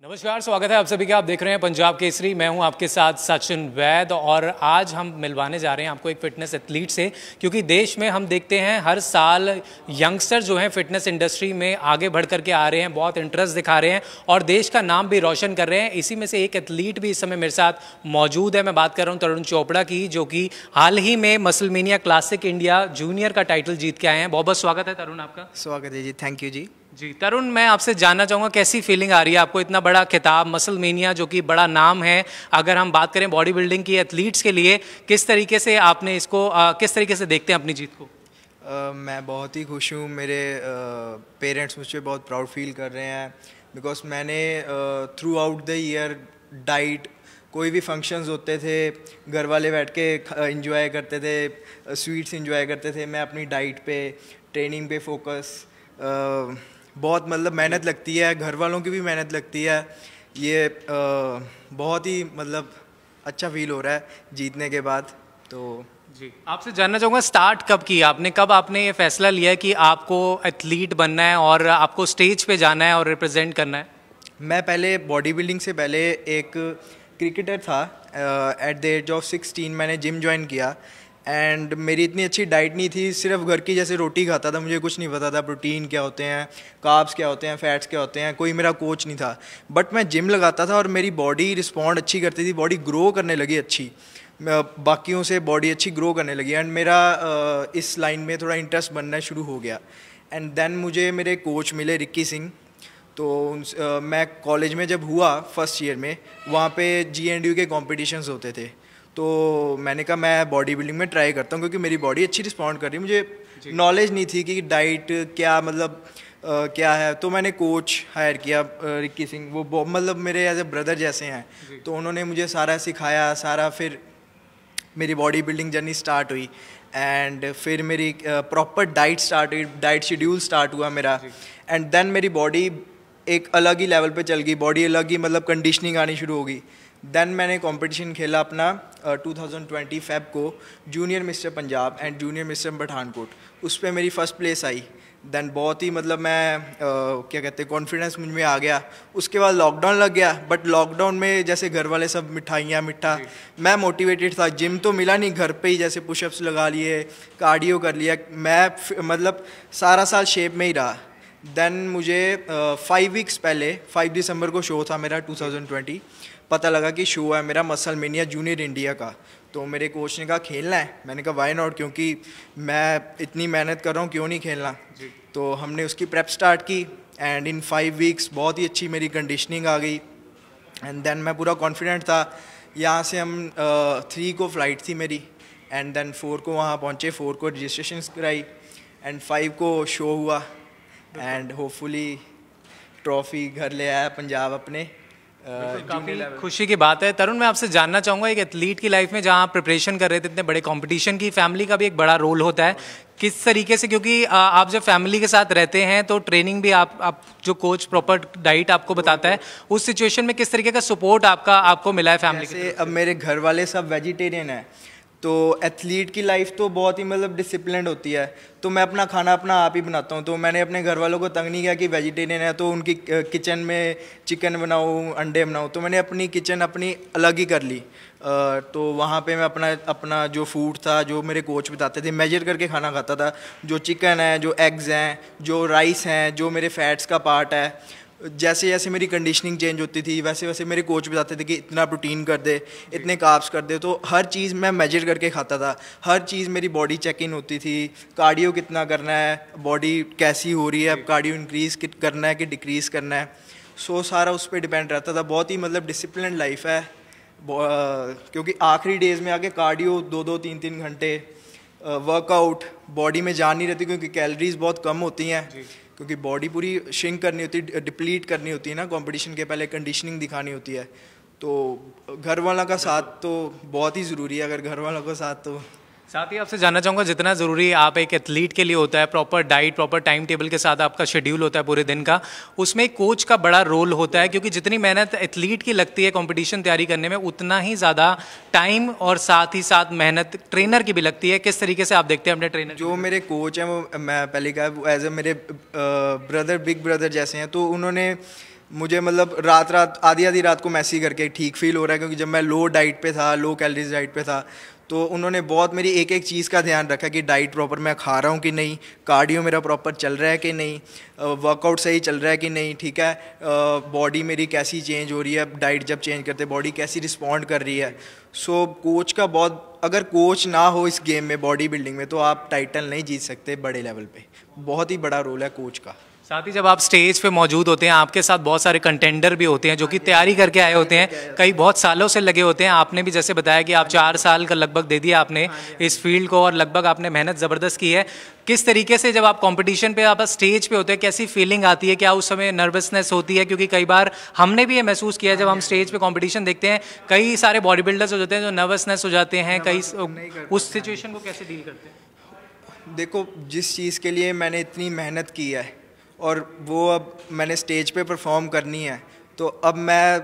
नमस्कार, स्वागत है आप सभी का। आप देख रहे हैं पंजाब केसरी। मैं हूं आपके साथ सचिन वैद और आज हम मिलवाने जा रहे हैं आपको एक फिटनेस एथलीट से, क्योंकि देश में हम देखते हैं हर साल यंगस्टर जो हैं फिटनेस इंडस्ट्री में आगे बढ़ करके आ रहे हैं, बहुत इंटरेस्ट दिखा रहे हैं और देश का नाम भी रोशन कर रहे हैं। इसी में से एक एथलीट भी इस समय मेरे साथ मौजूद है। मैं बात कर रहा हूँ तरुण चोपड़ा की, जो कि हाल ही में मसलमेनिया क्लासिक इंडिया जूनियर का टाइटल जीत के आए हैं। बहुत बहुत स्वागत है तरुण आपका। स्वागत है जी, थैंक यू जी। जी तरुण, मैं आपसे जानना चाहूँगा कैसी फीलिंग आ रही है आपको, इतना बड़ा खिताब मसलमेनिया जो कि बड़ा नाम है, अगर हम बात करें बॉडी बिल्डिंग की एथलीट्स के लिए, किस तरीके से आपने इसको किस तरीके से देखते हैं अपनी जीत को? मैं बहुत ही खुश हूँ। मेरे पेरेंट्स मुझ पर बहुत प्राउड फील कर रहे हैं, बिकॉज मैंने through out the year diet, कोई भी फंक्शंस होते थे घर वाले बैठ के इंजॉय करते थे, स्वीट्स इंजॉय करते थे, मैं अपनी डाइट पे, ट्रेनिंग पे फोकस, बहुत मतलब मेहनत लगती है, घर वालों की भी मेहनत लगती है। ये बहुत ही मतलब अच्छा फील हो रहा है जीतने के बाद। तो जी आपसे जानना चाहूँगा, स्टार्ट कब किया आपने, कब आपने ये फैसला लिया कि आपको एथलीट बनना है और आपको स्टेज पे जाना है और रिप्रेजेंट करना है? मैं पहले बॉडी बिल्डिंग से पहले एक क्रिकेटर था। एट द एज ऑफ 16 मैंने जिम ज्वाइन किया एंड मेरी इतनी अच्छी डाइट नहीं थी, सिर्फ घर की जैसे रोटी खाता था, मुझे कुछ नहीं पता था प्रोटीन क्या होते हैं, कार्ब्स क्या होते हैं, फैट्स क्या होते हैं, कोई मेरा कोच नहीं था। बट मैं जिम लगाता था और मेरी बॉडी रिस्पॉन्ड अच्छी करती थी, बॉडी ग्रो करने लगी अच्छी, बाकियों से बॉडी अच्छी ग्रो करने लगी एंड मेरा इस लाइन में थोड़ा इंटरेस्ट बनना शुरू हो गया। एंड देन मुझे मेरे कोच मिले रिक्की सिंह। तो मैं कॉलेज में जब हुआ फर्स्ट ईयर में, वहाँ पे GNDU के कॉम्पिटिशन्स होते थे, तो मैंने कहा मैं बॉडी बिल्डिंग में ट्राई करता हूँ, क्योंकि मेरी बॉडी अच्छी रिस्पॉन्ड कर रही है। मुझे नॉलेज नहीं थी कि डाइट क्या मतलब क्या है, तो मैंने कोच हायर किया रिक्की सिंह। वो मतलब मेरे एज ए ब्रदर जैसे हैं, तो उन्होंने मुझे सारा सिखाया सारा। फिर मेरी बॉडी बिल्डिंग जर्नी स्टार्ट हुई एंड फिर मेरी प्रॉपर डाइट स्टार्ट हुई, डाइट शेड्यूल स्टार्ट हुआ मेरा। एंड देन मेरी बॉडी एक अलग ही लेवल पे चल गई, बॉडी अलग ही मतलब कंडीशनिंग आनी शुरू हो गई। देन मैंने कंपटीशन खेला अपना 2020 फेब को, junior mister Punjab and junior mister Pathankot, उस पर मेरी फर्स्ट प्लेस आई। देन बहुत ही मतलब मैं क्या कहते हैं कॉन्फिडेंस मुझ में आ गया। उसके बाद लॉकडाउन लग गया, बट लॉकडाउन में जैसे घर वाले सब मिठाइयाँ मीठा, मैं मोटिवेटेड था, जिम तो मिला नहीं, घर पे ही जैसे पुशअप्स लगा लिए, कार्डियो कर लिया, मैं मतलब सारा साल शेप में ही रहा। देन मुझे 5 वीक्स पहले 5 दिसंबर को शो था मेरा 2020, पता लगा कि शो है मेरा मसलमेनिया जूनियर इंडिया का। तो मेरे कोच ने कहा खेलना है, मैंने कहा वाई नॉट, क्योंकि मैं इतनी मेहनत कर रहा हूँ, क्यों नहीं खेलना। तो हमने उसकी प्रेप स्टार्ट की एंड इन 5 वीक्स बहुत ही अच्छी मेरी कंडीशनिंग आ गई एंड देन मैं पूरा कॉन्फिडेंट था। यहाँ से हम 3 को फ़्लाइट थी मेरी एंड देन 4 को वहाँ पहुँचे, 4 को रजिस्ट्रेशन कराई एंड 5 को शो हुआ एंड होपफुली ट्रॉफी घर ले आया पंजाब अपने। काफ़ी खुशी की बात है। तरुण, मैं आपसे जानना चाहूँगा, एक एथलीट की लाइफ में जहाँ आप प्रिपरेशन कर रहे थे इतने बड़े कंपटीशन की, फैमिली का भी एक बड़ा रोल होता है, किस तरीके से, क्योंकि आप जब फैमिली के साथ रहते हैं तो ट्रेनिंग भी आप जो कोच प्रॉपर डाइट आपको बताता है, उस सिचुएशन में किस तरीके का सपोर्ट आपको मिला है फैमिली से? अब मेरे घर वाले सब वेजिटेरियन हैं, तो एथलीट की लाइफ तो बहुत ही मतलब डिसिप्लिन होती है, तो मैं अपना खाना अपना आप ही बनाता हूँ। तो मैंने अपने घर वालों को तंग नहीं किया कि वेजिटेरियन है तो उनकी किचन में चिकन बनाऊँ, अंडे बनाऊँ, तो मैंने अपनी किचन अपनी अलग ही कर ली। तो वहाँ पे मैं अपना जो फूड था, जो मेरे कोच बताते थे, मेजर करके खाना खाता था। जो चिकन है, जो एग्स हैं, जो राइस हैं, जो मेरे फैट्स का पार्ट है, जैसे जैसे मेरी कंडीशनिंग चेंज होती थी वैसे वैसे मेरे कोच बताते थे कि इतना प्रोटीन कर दे, इतने कार्ब्स कर दे, तो हर चीज़ मैं मेजर करके खाता था। हर चीज़ मेरी बॉडी चेक इन होती थी, कार्डियो कितना करना है, बॉडी कैसी हो रही है, अब कार्डियो इंक्रीज़ करना है कि डिक्रीज़ करना है, सो सारा उस पर डिपेंड रहता था। बहुत ही मतलब डिसिप्लिन लाइफ है, क्योंकि आखिरी डेज़ में आके कार्डियो 2-2, 3-3 घंटे, वर्कआउट, बॉडी में जान नहीं रहती क्योंकि कैलोरीज बहुत कम होती हैं, क्योंकि बॉडी पूरी श्रिंक करनी होती है, डिप्लीट करनी होती है ना, कंपटीशन के पहले कंडीशनिंग दिखानी होती है। तो घर वालों का साथ तो बहुत ही ज़रूरी है, अगर घर वालों का साथ तो। साथ ही आपसे जानना चाहूँगा, जितना ज़रूरी आप एक एथलीट के लिए होता है, proper diet, proper time table के साथ आपका शेड्यूल होता है पूरे दिन का, उसमें कोच का बड़ा रोल होता है, क्योंकि जितनी मेहनत एथलीट की लगती है कंपटीशन तैयारी करने में, उतना ही ज़्यादा टाइम और साथ ही साथ मेहनत ट्रेनर की भी लगती है। किस तरीके से आप देखते हैं अपने ट्रेनर? जो मेरे कोच हैं वो, मैं पहले कहा, एज ए मेरे ब्रदर, बिग ब्रदर जैसे हैं, तो उन्होंने मुझे मतलब रात रात आधी आधी रात को मैसेज करके ठीक फील हो रहा है, क्योंकि जब मैं लो डाइट पे था, लो कैलोरीज डाइट पे था, तो उन्होंने बहुत मेरी एक एक चीज़ का ध्यान रखा कि डाइट प्रॉपर मैं खा रहा हूँ कि नहीं, कार्डियो मेरा प्रॉपर चल रहा है कि नहीं, वर्कआउट सही चल रहा है कि नहीं, ठीक है, बॉडी मेरी कैसी चेंज हो रही है, डाइट जब चेंज करते बॉडी कैसी रिस्पॉन्ड कर रही है। सो कोच का बहुत, अगर कोच ना हो इस गेम में, बॉडी बिल्डिंग में, तो आप टाइटल नहीं जीत सकते बड़े लेवल पे। बहुत ही बड़ा रोल है कोच का। साथ ही जब आप स्टेज पे मौजूद होते हैं, आपके साथ बहुत सारे कंटेंडर भी होते हैं जो कि तैयारी करके आए होते हैं, कई बहुत सालों से लगे होते हैं। आपने भी जैसे बताया कि आप 4 साल का लगभग दे दिया आपने इस फील्ड को, और लगभग आपने मेहनत ज़बरदस्त की है। किस तरीके से जब आप कंपटीशन पे, आप स्टेज पे होते हैं, कैसी फीलिंग आती है? क्या उस समय नर्वसनेस होती है? क्योंकि कई बार हमने भी ये महसूस किया जब हम स्टेज पे कंपटीशन देखते हैं, कई सारे बॉडी बिल्डर्स हो जाते हैं जो नर्वसनेस हो जाते हैं, कई उस सिचुएशन को कैसे डील करते हैं? देखो, जिस चीज़ के लिए मैंने इतनी मेहनत की है और वो अब मैंने स्टेज पे परफॉर्म करनी है, तो अब मैं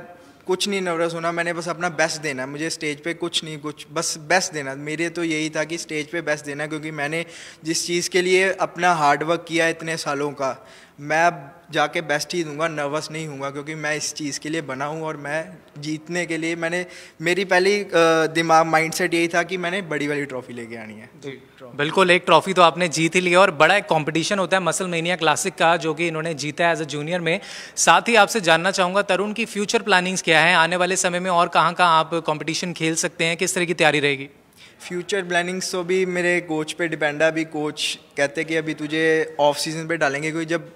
कुछ नहीं नर्वस होना, मैंने बस अपना बेस्ट देना है। मुझे स्टेज पे कुछ नहीं, कुछ बस बेस्ट देना। मेरे तो यही था कि स्टेज पे बेस्ट देना, क्योंकि मैंने जिस चीज़ के लिए अपना हार्डवर्क किया इतने सालों का, मैं अब जाके बेस्ट ही दूंगा, नर्वस नहीं हूँगा, क्योंकि मैं इस चीज़ के लिए बना हूँ और मैं जीतने के लिए, मैंने, मेरी पहली दिमाग माइंडसेट यही था कि मैंने बड़ी वाली ट्रॉफी लेके आनी है। तो बिल्कुल, एक ट्रॉफी तो आपने जीत ही लिया, और बड़ा एक कंपटीशन होता है मसल मेनिया क्लासिक का जो कि इन्होंने जीता है एज अ जूनियर में। साथ ही आपसे जानना चाहूँगा तरुण की फ्यूचर प्लानिंग्स क्या है आने वाले समय में, और कहाँ कहाँ आप कंपटीशन खेल सकते हैं, किस तरह की तैयारी रहेगी? फ्यूचर प्लानिंग्स तो भी मेरे कोच पे डिपेंड है। अभी कोच कहते हैं कि अभी तुझे ऑफ सीज़न पे डालेंगे, क्योंकि जब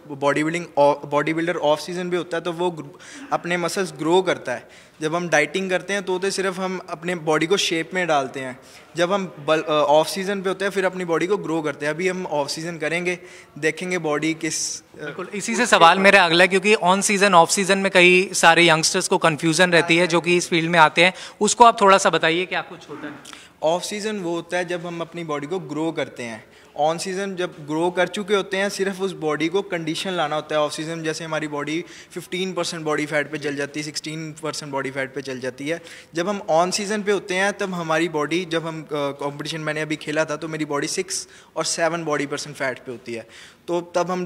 बॉडी बिल्डर ऑफ सीज़न पे होता है तो वो अपने मसल्स ग्रो करता है। जब हम डाइटिंग करते हैं तो सिर्फ हम अपने बॉडी को शेप में डालते हैं, जब हम ऑफ सीज़न पे होते हैं फिर अपनी बॉडी को ग्रो करते हैं। अभी हम ऑफ सीज़न करेंगे, देखेंगे बॉडी किस। बिल्कुल, इसी से सवाल मेरा अगला है, क्योंकि ऑन सीज़न ऑफ सीज़न में कई सारे यंगस्टर्स को कन्फ्यूज़न रहती है जो कि इस फील्ड में आते हैं, उसको आप थोड़ा सा बताइए क्या कुछ होता है? ऑफ सीज़न वो होता है जब हम अपनी बॉडी को ग्रो करते हैं। ऑन सीज़न जब ग्रो कर चुके होते हैं, सिर्फ उस बॉडी को कंडीशन लाना होता है। ऑफ सीज़न जैसे हमारी बॉडी 15% बॉडी फैट पे चल जाती है, 16% बॉडी फैट पे चल जाती है। जब हम ऑन सीज़न पे होते हैं तब हमारी बॉडी, जब हम कंपटीशन मैंने अभी खेला था तो मेरी बॉडी 6 और 7 बॉडी परसेंट फैट पे होती है। तो तब हम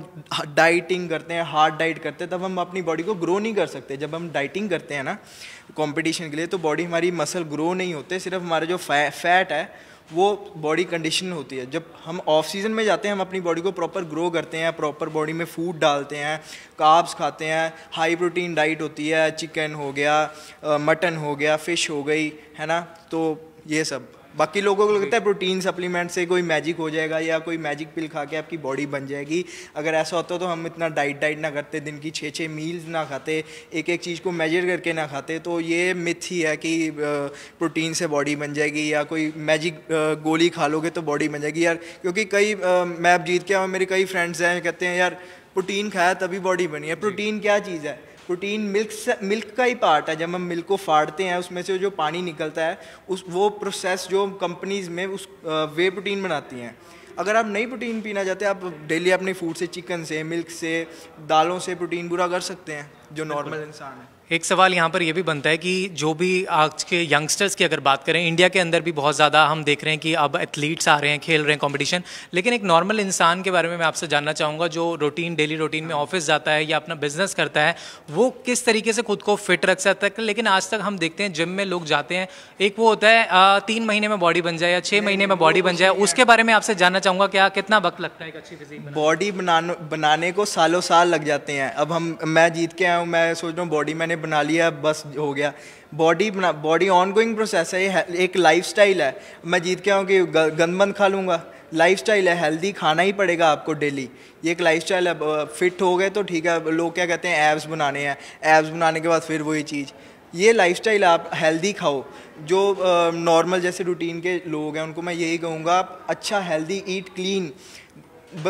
डाइटिंग करते हैं, हार्ड डाइट करते हैं, तब हम अपनी बॉडी को ग्रो नहीं कर सकते। जब हम डाइटिंग करते हैं ना कंपटीशन के लिए, तो बॉडी हमारी मसल ग्रो नहीं होते, सिर्फ हमारा जो फैट है वो बॉडी कंडीशन होती है। जब हम ऑफ सीज़न में जाते हैं, हम अपनी बॉडी को प्रॉपर ग्रो करते हैं, प्रॉपर बॉडी में फूड डालते हैं, कार्ब्स खाते हैं, हाई प्रोटीन डाइट होती है, चिकन हो गया, मटन हो गया, फ़िश हो गई, है ना। तो ये सब, बाकी लोगों को लगता है प्रोटीन सप्लीमेंट से कोई मैजिक हो जाएगा या कोई मैजिक पिल खा के आपकी बॉडी बन जाएगी। अगर ऐसा होता तो हम इतना डाइट ना करते, दिन की 6-6 मील्स ना खाते, एक एक चीज़ को मेजर करके ना खाते। तो ये मिथ ही है कि प्रोटीन से बॉडी बन जाएगी या कोई मैजिक गोली खा लोगे तो बॉडी बन जाएगी यार। क्योंकि कई मैं अब जीत के आया, मेरे कई फ्रेंड्स हैं कहते हैं यार प्रोटीन खाया तभी बॉडी बनी है। प्रोटीन क्या चीज़ है? प्रोटीन मिल्क का ही पार्ट है। जब हम मिल्क को फाड़ते हैं, उसमें से जो पानी निकलता है, वो प्रोसेस जो कंपनीज में उस वे प्रोटीन बनाती हैं। अगर आप नई प्रोटीन पीना चाहते हैं, आप डेली अपने फूड से, चिकन से, मिल्क से, दालों से प्रोटीन पूरा कर सकते हैं जो नॉर्मल इंसान है। एक सवाल यहाँ पर यह भी बनता है कि जो भी आज के यंगस्टर्स की अगर बात करें, इंडिया के अंदर भी बहुत ज़्यादा हम देख रहे हैं कि अब एथलीट्स आ रहे हैं, खेल रहे हैं कंपटीशन, लेकिन एक नॉर्मल इंसान के बारे में मैं आपसे जानना चाहूँगा जो डेली रूटीन में ऑफिस जाता है या अपना बिजनेस करता है, वो किस तरीके से खुद को फिट रख सकता है। लेकिन आज तक हम देखते हैं जिम में लोग जाते हैं, एक वो होता है 3 महीने में बॉडी बन जाए या 6 महीने में बॉडी बन जाए, उसके बारे में आपसे जानना चाहूँगा क्या कितना वक्त लगता है एक अच्छी फिजिक बॉडी बनाने को? सालों साल लग जाते हैं। अब मैं जीत के आया हूँ, मैं सोच रहा हूँ बॉडी मैंने बना लिया, बस हो गया। बॉडी ऑनगोइंग प्रोसेस है, ये एक लाइफस्टाइल है। मैं जीत के आऊँ कि गंदमंद खा लूँगा? लाइफस्टाइल है, हेल्दी खाना ही पड़ेगा आपको डेली। ये एक लाइफस्टाइल है। फिट हो गए तो ठीक है, लोग क्या कहते हैं एब्स बनाने हैं, एब्स बनाने के बाद फिर वही चीज़। ये लाइफस्टाइल आप हेल्दी खाओ। जो नॉर्मल जैसे रूटीन के लोग हैं उनको मैं यही कहूँगा, आप अच्छा हेल्दी ईट क्लीन।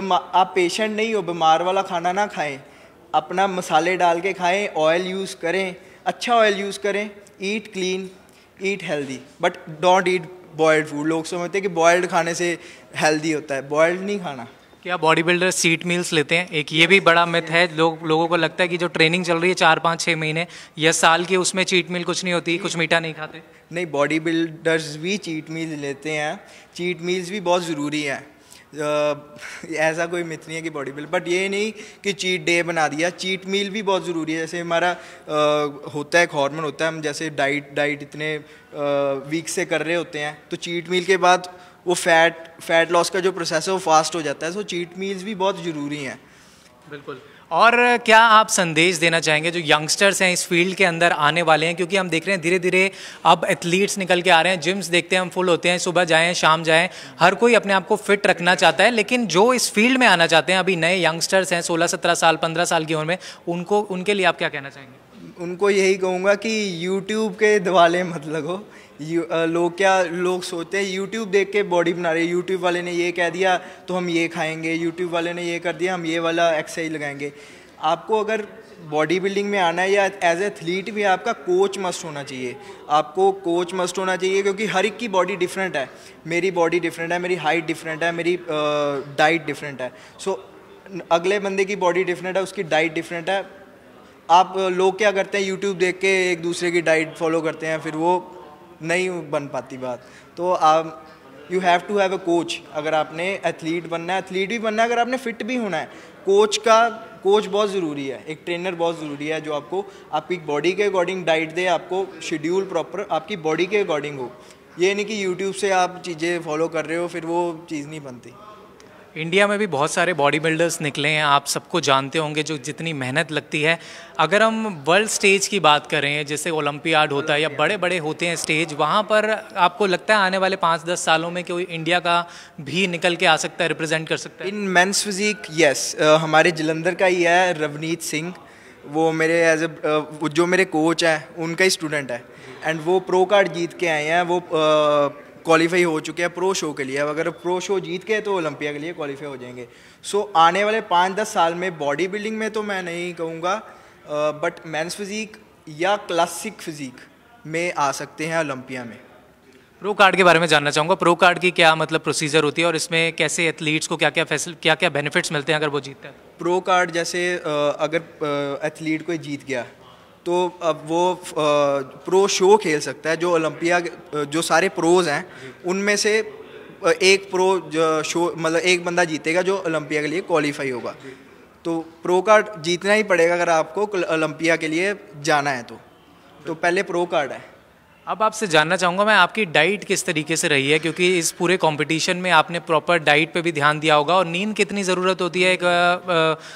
आप पेशेंट नहीं हो, बीमार वाला खाना ना खाएं, अपना मसाले डाल के खाएं, ऑयल यूज़ करें, अच्छा ऑयल यूज़ करें, eat clean, eat healthy, but don't eat boiled food. लोग समझते हैं कि बॉयल्ड खाने से हेल्दी होता है, बॉयल्ड नहीं खाना। क्या बॉडी बिल्डर चीट मील्स लेते हैं? एक ये भी बड़ा मिथ है, लोगों को लगता है कि जो ट्रेनिंग चल रही है 4-5-6 महीने या साल की, उसमें चीट मील कुछ नहीं होती, कुछ मीठा नहीं खाते। नहीं, बॉडी बिल्डर्स भी चीट मील लेते हैं। चीट मील्स भी बहुत ज़रूरी हैं। ऐसा कोई मिथ नहीं है कि बॉडी बिल्ड, बट ये नहीं कि चीट डे बना दिया। चीट मील भी बहुत ज़रूरी है। जैसे हमारा होता है, एक हार्मोन होता है, हम जैसे डाइट इतने वीक से कर रहे होते हैं, तो चीट मील के बाद वो फैट लॉस का जो प्रोसेस है वो फास्ट हो जाता है। सो चीट मील्स भी बहुत ज़रूरी हैं। बिल्कुल। और क्या आप संदेश देना चाहेंगे जो यंगस्टर्स हैं इस फील्ड के अंदर आने वाले हैं, क्योंकि हम देख रहे हैं धीरे धीरे अब एथलीट्स निकल के आ रहे हैं, जिम्स देखते हैं हम फुल होते हैं, सुबह जाएं शाम जाएं, हर कोई अपने आप को फिट रखना चाहता है, लेकिन जो इस फील्ड में आना चाहते हैं अभी नए यंगस्टर्स हैं 16-17 साल 15 साल की उम्र में, उनके लिए आप क्या कहना चाहेंगे? उनको यही कहूँगा कि यूट्यूब के दिवाले मत लगो। लोग सोचते हैं यूट्यूब देख के बॉडी बना रहे हैं, यूट्यूब वाले ने ये कह दिया तो हम ये खाएंगे, यूट्यूब वाले ने ये कर दिया हम ये वाला एक्सरसाइज लगाएंगे। आपको अगर बॉडी बिल्डिंग में आना है या एज एथलीट भी, आपका कोच मस्ट होना चाहिए। आपको कोच मस्ट होना चाहिए, क्योंकि हर एक की बॉडी डिफरेंट है। मेरी बॉडी डिफरेंट है, मेरी हाइट डिफरेंट है, मेरी डाइट डिफरेंट है। सो अगले बंदे की बॉडी डिफरेंट है, उसकी डाइट डिफरेंट है। आप लोग क्या करते हैं, यूट्यूब देख के एक दूसरे की डाइट फॉलो करते हैं, फिर वो नहीं बन पाती बात। तो आप you have to have a coach. अगर आपने एथलीट बनना है, एथलीट भी बनना है, अगर आपने फिट भी होना है, कोच बहुत ज़रूरी है, एक ट्रेनर बहुत ज़रूरी है जो आपको आपकी बॉडी के अकॉर्डिंग डाइट दे, आपको शेड्यूल प्रॉपर आपकी बॉडी के अकॉर्डिंग हो। ये नहीं कि यूट्यूब से आप चीज़ें फॉलो कर रहे हो फिर वो चीज़ नहीं बनती। इंडिया में भी बहुत सारे बॉडी बिल्डर्स निकले हैं, आप सबको जानते होंगे जो जितनी मेहनत लगती है। अगर हम वर्ल्ड स्टेज की बात करें, जैसे ओलंपियाड होता है या बड़े बड़े होते हैं स्टेज, वहाँ पर आपको लगता है आने वाले 5-10 सालों में कोई इंडिया का भी निकल के आ सकता है, रिप्रेजेंट कर सकता है? इन मेंस फिजिक यस, हमारे जलंधर का ही है रवनीत सिंह। वो मेरे जो मेरे कोच हैं उनका ही स्टूडेंट है, एंड वो प्रो कार्ड जीत के आए हैं। वो क्वालिफाई हो चुके हैं प्रो शो के लिए। अब अगर प्रो शो जीत के तो ओलंपिया के लिए क्वालिफाई हो जाएंगे। सो आने वाले 5-10 साल में बॉडी बिल्डिंग में तो मैं नहीं कहूँगा, बट मेंस फिजिक या क्लासिक फिजिक में आ सकते हैं ओलंपिया में। प्रो कार्ड के बारे में जानना चाहूँगा, प्रो कार्ड की क्या मतलब प्रोसीजर होती है और इसमें कैसे एथलीट्स को क्या क्या बेनिफिट्स मिलते हैं अगर वो जीतते हैं? प्रो कार्ड जैसे अगर एथलीट कोई जीत गया तो अब वो प्रो शो खेल सकता है। जो ओलंपिया जो सारे प्रोज हैं उनमें से एक प्रो जो शो मतलब एक बंदा जीतेगा जो ओलंपिया के लिए क्वालिफाई होगा। तो प्रो कार्ड जीतना ही पड़ेगा अगर आपको ओलंपिया के लिए जाना है तो पहले प्रो कार्ड है। अब आपसे जानना चाहूँगा मैं, आपकी डाइट किस तरीके से रही है, क्योंकि इस पूरे कंपटीशन में आपने प्रॉपर डाइट पे भी ध्यान दिया होगा, और नींद कितनी ज़रूरत होती है एक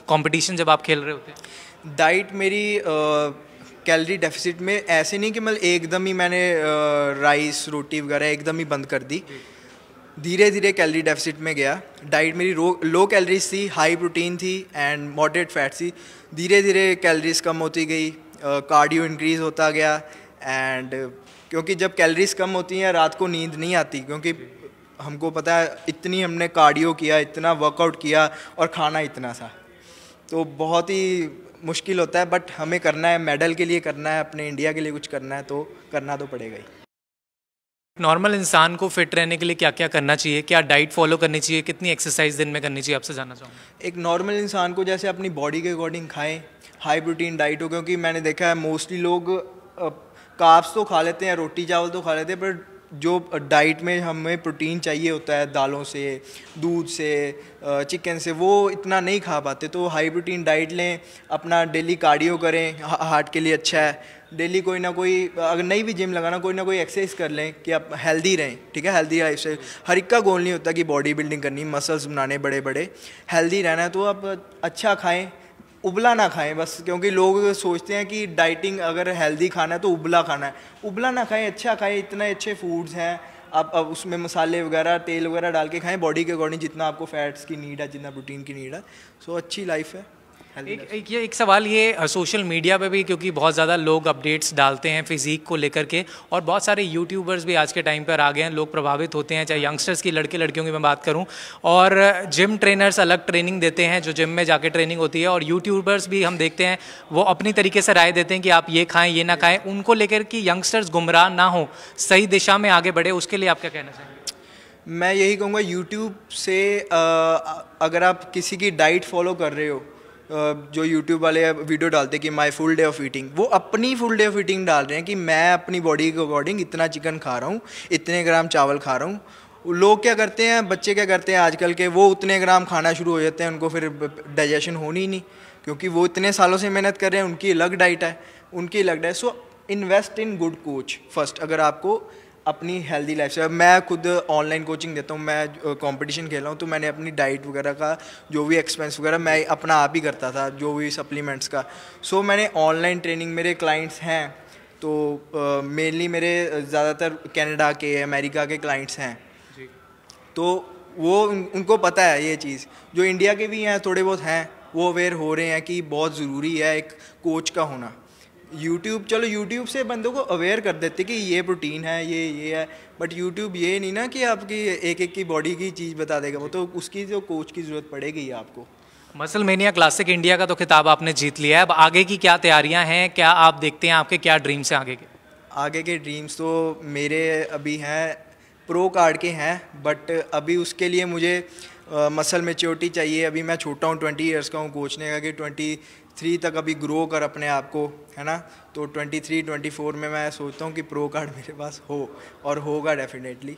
कंपटीशन जब आप खेल रहे होते हैं? डाइट मेरी कैलोरी डेफिसिट में ऐसे नहीं कि मतलब एकदम ही मैंने राइस रोटी वगैरह एकदम ही बंद कर दी। धीरे धीरे कैलोरी डेफिसिट में गया। डाइट मेरी लो कैलोरीज थी, हाई प्रोटीन थी एंड मॉडरेट फैट थी। धीरे धीरे कैलोरीज कम होती गई, कार्डियो इंक्रीज़ होता गया। एंड क्योंकि जब कैलोरीज कम होती हैं रात को नींद नहीं आती, क्योंकि हमको पता है इतनी हमने कार्डियो किया, इतना वर्कआउट किया और खाना इतना सा, तो बहुत ही मुश्किल होता है। बट हमें करना है, मेडल के लिए करना है, अपने इंडिया के लिए कुछ करना है तो करना तो पड़ेगा ही। नॉर्मल इंसान को फिट रहने के लिए क्या क्या करना चाहिए, क्या डाइट फॉलो करनी चाहिए, कितनी एक्सरसाइज दिन में करनी चाहिए, आपसे जानना चाहूँगा। एक नॉर्मल इंसान को जैसे अपनी बॉडी के अकॉर्डिंग खाएं, हाई प्रोटीन डाइट हो, क्योंकि मैंने देखा है मोस्टली लोग कार्ब्स तो खा लेते हैं, रोटी चावल तो खा लेते हैं, पर जो डाइट में हमें प्रोटीन चाहिए होता है दालों से, दूध से, चिकन से, वो इतना नहीं खा पाते। तो हाई प्रोटीन डाइट लें, अपना डेली कार्डियो करें, हार्ट के लिए अच्छा है। डेली कोई ना कोई, अगर नहीं भी जिम लगाना, कोई ना कोई एक्सरसाइज कर लें कि आप हेल्दी रहें। ठीक है, हेल्दी लाइफ स्टाइल, हर एक का गोल नहीं होता कि बॉडी बिल्डिंग करनी, मसल्स बनाने बड़े बड़े। हेल्दी रहना है तो आप अच्छा खाएं, उबला ना खाएं बस, क्योंकि लोग सोचते हैं कि डाइटिंग अगर हेल्दी खाना है तो उबला खाना है। उबला ना खाएं, अच्छा खाएं। इतने अच्छे फूड्स हैं, आप अब उसमें मसाले वगैरह तेल वगैरह डाल के खाएं, बॉडी के अकॉर्डिंग जितना आपको फैट्स की नीड है, जितना प्रोटीन की नीड है। सो अच्छी लाइफ है। एक सवाल ये, सोशल मीडिया पे भी क्योंकि बहुत ज़्यादा लोग अपडेट्स डालते हैं फिज़ीक को लेकर के, और बहुत सारे यूट्यूबर्स भी आज के टाइम पर आ गए हैं, लोग प्रभावित होते हैं, चाहे यंगस्टर्स की, लड़के लड़कियों की मैं बात करूं, और जिम ट्रेनर्स अलग ट्रेनिंग देते हैं जो जिम में जाके ट्रेनिंग होती है, और यूट्यूबर्स भी हम देखते हैं वो अपनी तरीके से राय देते हैं कि आप ये खाएँ ये ना खाएँ। उनको लेकर कि यंगस्टर्स गुमराह ना हो, सही दिशा में आगे बढ़े, उसके लिए आप क्या कहना चाहेंगे? मैं यही कहूँगा, यूट्यूब से अगर आप किसी की डाइट फॉलो कर रहे हो, जो यूट्यूब वाले वीडियो डालते हैं कि my full day of eating, वो अपनी फुल डे ऑफ ईटिंग डाल रहे हैं कि मैं अपनी बॉडी के अकॉर्डिंग इतना चिकन खा रहा हूँ, इतने ग्राम चावल खा रहा हूँ। लोग क्या करते हैं, बच्चे क्या करते हैं आजकल के, वो उतने ग्राम खाना शुरू हो जाते हैं, उनको फिर डाइजेशन होनी ही नहीं, क्योंकि वो इतने सालों से मेहनत कर रहे हैं, उनकी अलग डाइट है, उनकी अलग diet. So invest in good coach first, अगर आपको अपनी हेल्दी लाइफ से। मैं खुद ऑनलाइन कोचिंग देता हूँ, मैं कंपटीशन खेल रहा हूँ, तो मैंने अपनी डाइट वगैरह का जो भी एक्सपेंस वगैरह मैं अपना आप ही करता था, जो भी सप्लीमेंट्स का। सो मैंने ऑनलाइन ट्रेनिंग, मेरे क्लाइंट्स हैं तो मेनली मेरे ज़्यादातर कनाडा के, अमेरिका के क्लाइंट्स हैं, तो वो उनको पता है ये चीज़। जो इंडिया के भी हैं थोड़े बहुत हैं, वो अवेयर हो रहे हैं कि बहुत ज़रूरी है एक कोच का होना। यूट्यूब, चलो यूट्यूब से बंदों को अवेयर कर देते कि ये प्रोटीन है, ये है, बट यूट्यूब ये नहीं ना कि आपकी एक एक की बॉडी की चीज़ बता देगा, वो तो उसकी जो कोच की ज़रूरत पड़ेगी ही आपको। मसल मेनिया क्लासिक इंडिया का तो खिताब आपने जीत लिया है, अब आगे की क्या तैयारियां हैं, क्या आप देखते हैं, आपके क्या ड्रीम्स हैं आगे के? आगे के ड्रीम्स तो मेरे अभी हैं, प्रो कार्ड के हैं, बट अभी उसके लिए मुझे मसल मैच्योरिटी चाहिए। अभी मैं छोटा हूँ, 20 ईयर्स का हूँ, कोच ने कहा कि 23 तक अभी ग्रो कर अपने आप को, है ना। तो 23-24 में मैं सोचता हूँ कि प्रो कार्ड मेरे पास हो, और होगा डेफिनेटली।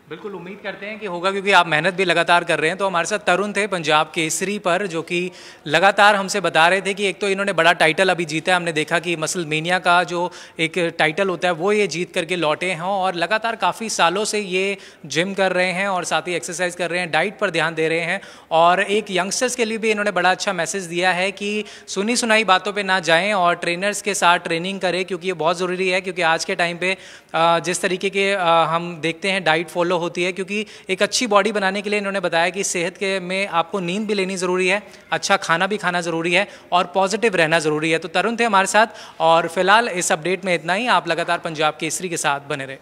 बिल्कुल उम्मीद करते हैं कि होगा, क्योंकि आप मेहनत भी लगातार कर रहे हैं। तो हमारे साथ तरुण थे पंजाब केसरी पर, जो कि लगातार हमसे बता रहे थे कि एक तो इन्होंने बड़ा टाइटल अभी जीता है, हमने देखा कि मसल मेनिया का जो एक टाइटल होता है वो ये जीत करके लौटे हैं, और लगातार काफ़ी सालों से ये जिम कर रहे हैं और साथ ही एक्सरसाइज कर रहे हैं, डाइट पर ध्यान दे रहे हैं। और एक यंगस्टर्स के लिए भी इन्होंने बड़ा अच्छा मैसेज दिया है कि सुनी सुनाई बातों पर ना जाएँ और ट्रेनर्स के साथ ट्रेनिंग करें, क्योंकि ये बहुत ज़रूरी है। क्योंकि आज के टाइम पर जिस तरीके के हम देखते हैं डाइट फॉलो होती है, क्योंकि एक अच्छी बॉडी बनाने के लिए इन्होंने बताया कि सेहत के में आपको नींद भी लेनी ज़रूरी है, अच्छा खाना भी खाना ज़रूरी है, और पॉजिटिव रहना ज़रूरी है। तो तरुण थे हमारे साथ, और फिलहाल इस अपडेट में इतना ही। आप लगातार पंजाब केसरी के साथ बने रहे।